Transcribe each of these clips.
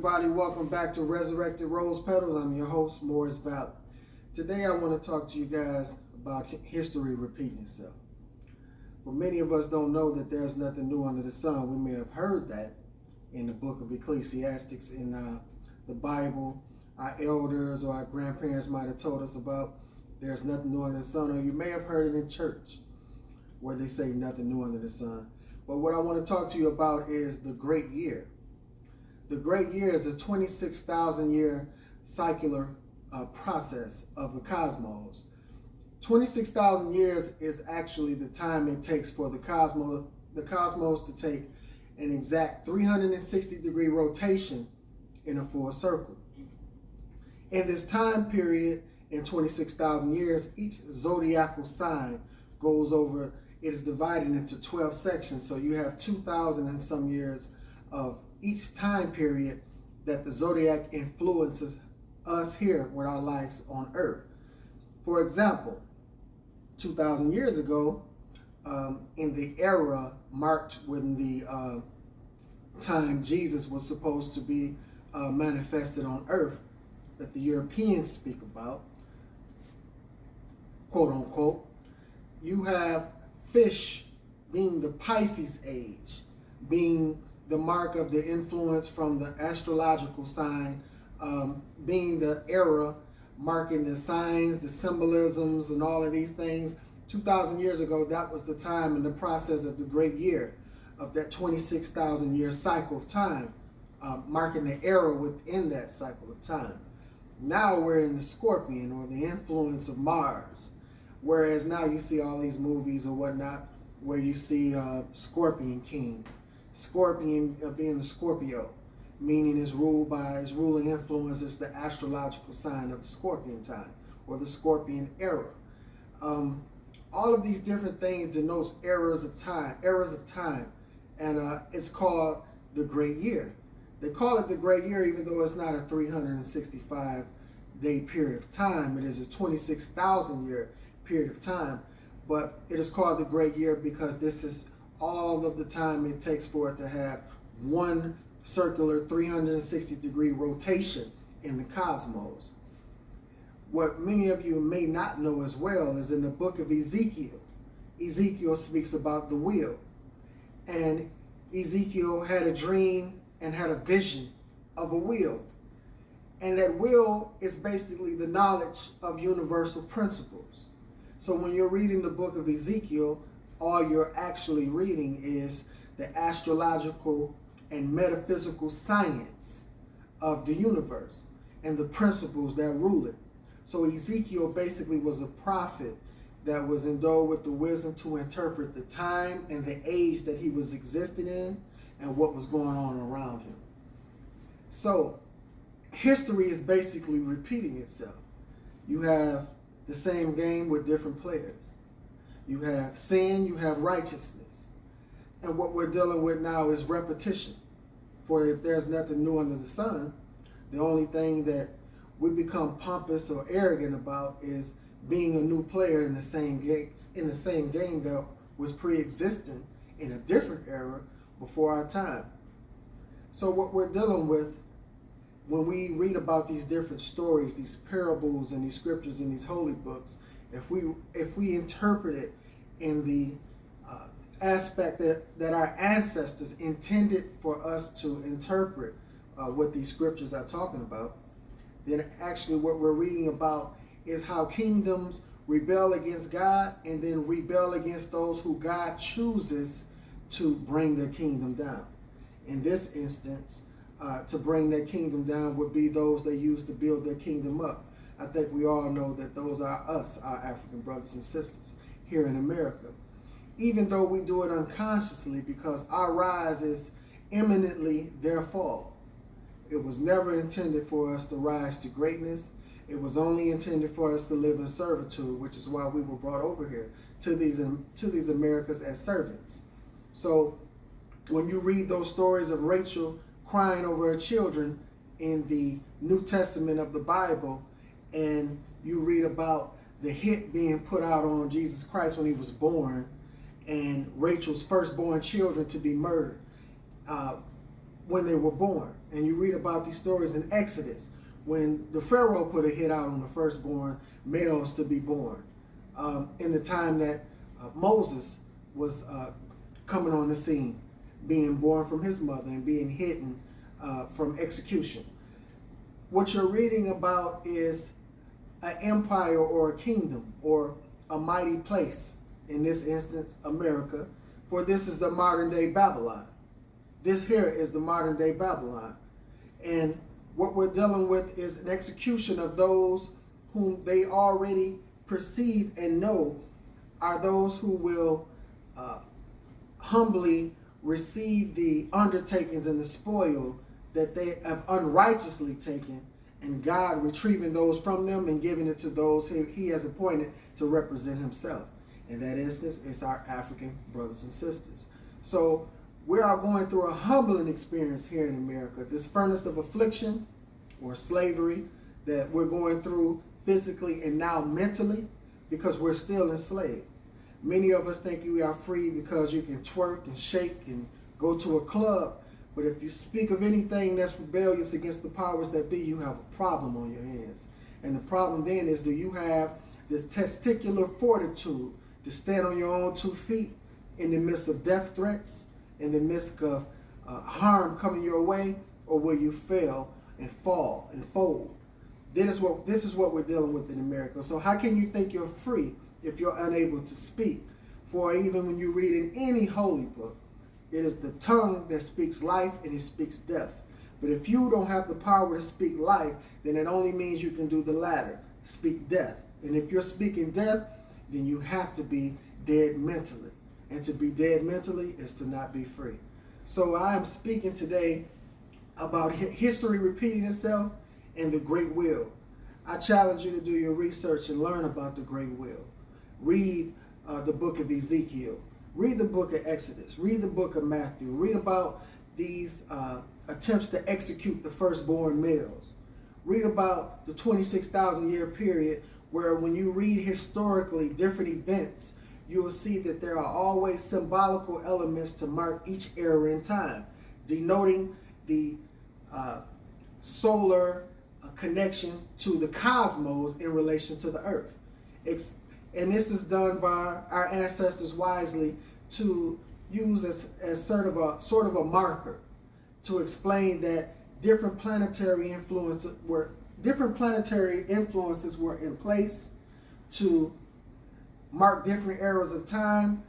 everybody? Welcome back to Resurrected Rose Petals. I'm your host, Morris Valley. Today I want to talk to you guys about history repeating itself. For many of us don't know that there's nothing new under the sun. We may have heard that in the book of Ecclesiastes in the Bible. Our elders or our grandparents might have told us about there's nothing new under the sun, or you may have heard it in church where they say nothing new under the sun. But what I want to talk to you about is the Great Year. The Great Year is a 26,000 year circular process of the cosmos. 26,000 years is actually the time it takes for the cosmos to take an exact 360-degree rotation in a full circle. In this time period, in 26,000 years, each zodiacal sign goes over, it is divided into 12 sections. So you have 2,000 and some years of each time period that the zodiac influences us here with our lives on earth. For example, 2,000 years ago, in the era marked when the time Jesus was supposed to be manifested on earth, that the Europeans speak about, quote unquote, you have fish being the Pisces age, being the mark of the influence from the astrological sign, being the era marking the signs, the symbolisms, and all of these things. 2,000 years ago, that was the time in the process of the Great Year, of that 26,000 year cycle of time, marking the era within that cycle of time. Now we're in the Scorpion, or the influence of Mars, whereas now you see all these movies or whatnot where you see Scorpion King. Scorpion being the Scorpio, meaning is ruled by, his ruling influence is the astrological sign of the Scorpion time, or the Scorpion era. All of these different things denotes eras of time, and it's called the Great Year. They call it the Great Year even though it's not a 365-day period of time. It is a 26,000 year period of time, but it is called the Great Year because this is all of the time it takes for it to have one circular 360-degree rotation in the cosmos. What many of you may not know as well is in the book of Ezekiel. Ezekiel speaks about the wheel. And Ezekiel had a dream and had a vision of a wheel. And that wheel is basically the knowledge of universal principles. So when you're reading the book of Ezekiel, all you're actually reading is the astrological and metaphysical science of the universe and the principles that rule it. So Ezekiel basically was a prophet that was endowed with the wisdom to interpret the time and the age that he was existing in and what was going on around him. So history is basically repeating itself. You have the same game with different players. You have sin, you have righteousness. And what we're dealing with now is repetition. For if there's nothing new under the sun, the only thing that we become pompous or arrogant about is being a new player in the same game that was pre-existing in a different era before our time. So what we're dealing with when we read about these different stories, these parables and these scriptures in these holy books, if we interpret it in the aspect that our ancestors intended for us to interpret what these scriptures are talking about, then actually what we're reading about is how kingdoms rebel against God and then rebel against those who God chooses to bring their kingdom down. In this instance, to bring their kingdom down would be those they use to build their kingdom up. I think we all know that those are us, our African brothers and sisters here in America. Even though we do it unconsciously, because our rise is imminently their fall. It was never intended for us to rise to greatness. It was only intended for us to live in servitude, which is why we were brought over here to these Americas as servants. So when you read those stories of Rachel crying over her children in the New Testament of the Bible, and you read about the hit being put out on Jesus Christ when he was born, and Rachel's firstborn children to be murdered, when they were born. And you read about these stories in Exodus, when the Pharaoh put a hit out on the firstborn males to be born, in the time that Moses was coming on the scene, being born from his mother and being hidden from execution. What you're reading about is an empire or a kingdom or a mighty place, in this instance, America, for this is the modern day Babylon. This here is the modern day Babylon. And what we're dealing with is an execution of those whom they already perceive and know are those who will humbly receive the undertakings and the spoil that they have unrighteously taken, and God retrieving those from them and giving it to those he has appointed to represent himself. In that instance, it's our African brothers and sisters. So we are going through a humbling experience here in America. This furnace of affliction or slavery that we're going through physically and now mentally, because we're still enslaved. Many of us think we are free because you can twerk and shake and go to a club. But if you speak of anything that's rebellious against the powers that be, you have a problem on your hands. And the problem then is, do you have this testicular fortitude to stand on your own 2 feet in the midst of death threats, in the midst of harm coming your way, or will you fail and fall and fold? This is what we're dealing with in America. So how can you think you're free if you're unable to speak? For even when you read in any holy book, it is the tongue that speaks life and it speaks death. But if you don't have the power to speak life, then it only means you can do the latter, speak death. And if you're speaking death, then you have to be dead mentally. And to be dead mentally is to not be free. So I am speaking today about history repeating itself and the great will. I challenge you to do your research and learn about the great will. Read the book of Ezekiel. Read the book of Exodus. Read the book of Matthew. Read about these attempts to execute the firstborn males. Read about the 26,000 year period where when you read historically different events, you will see that there are always symbolical elements to mark each era in time, denoting the solar connection to the cosmos in relation to the earth. And this is done by our ancestors wisely to use as sort of a marker to explain that different planetary influences were in place to mark different eras of time,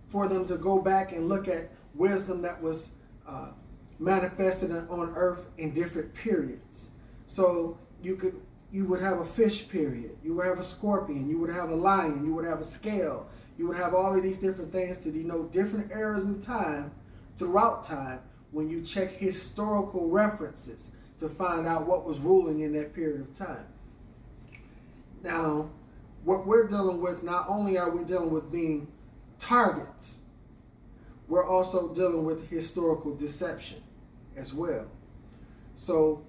for them to go back and look at wisdom that was manifested on earth in different periods. So you would have a fish period, you would have a scorpion, you would have a lion, you would have a scale, you would have all of these different things to denote different eras in time, throughout time, when you check historical references to find out what was ruling in that period of time. Now, what we're dealing with, not only are we dealing with being targets, we're also dealing with historical deception as well. So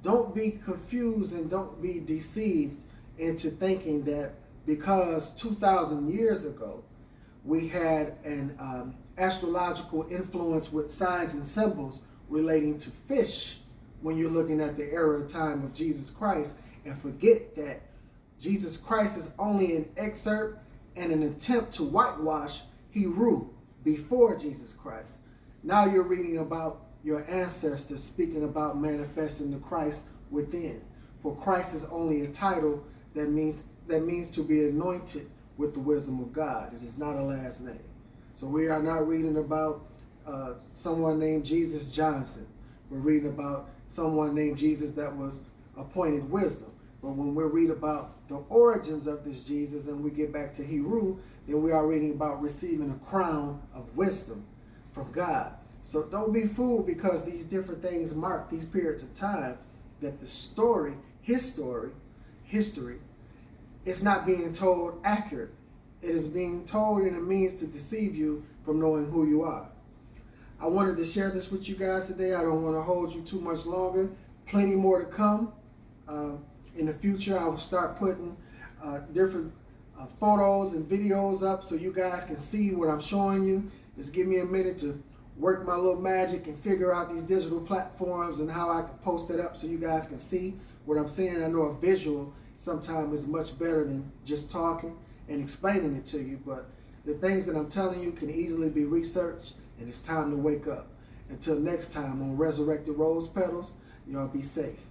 don't be confused and don't be deceived into thinking that because 2,000 years ago we had an astrological influence with signs and symbols relating to fish when you're looking at the era of time of Jesus Christ, and forget that Jesus Christ is only an excerpt and an attempt to whitewash Hebrew before Jesus Christ. Now you're reading about your ancestors speaking about manifesting the Christ within. For Christ is only a title that means to be anointed with the wisdom of God. It is not a last name. So we are not reading about someone named Jesus Johnson. We're reading about someone named Jesus that was appointed wisdom. But when we read about the origins of this Jesus and we get back to Hebrew, then we are reading about receiving a crown of wisdom from God. So don't be fooled because these different things mark these periods of time, that the story, history, is not being told accurately. It is being told in a means to deceive you from knowing who you are. I wanted to share this with you guys today. I don't want to hold you too much longer. Plenty more to come. In the future, I will start putting different photos and videos up so you guys can see what I'm showing you. Just give me a minute to work my little magic and figure out these digital platforms and how I can post it up so you guys can see what I'm saying. I know a visual sometimes is much better than just talking and explaining it to you, but the things that I'm telling you can easily be researched, and it's time to wake up. Until next time on Resurrected Rose Petals, y'all be safe.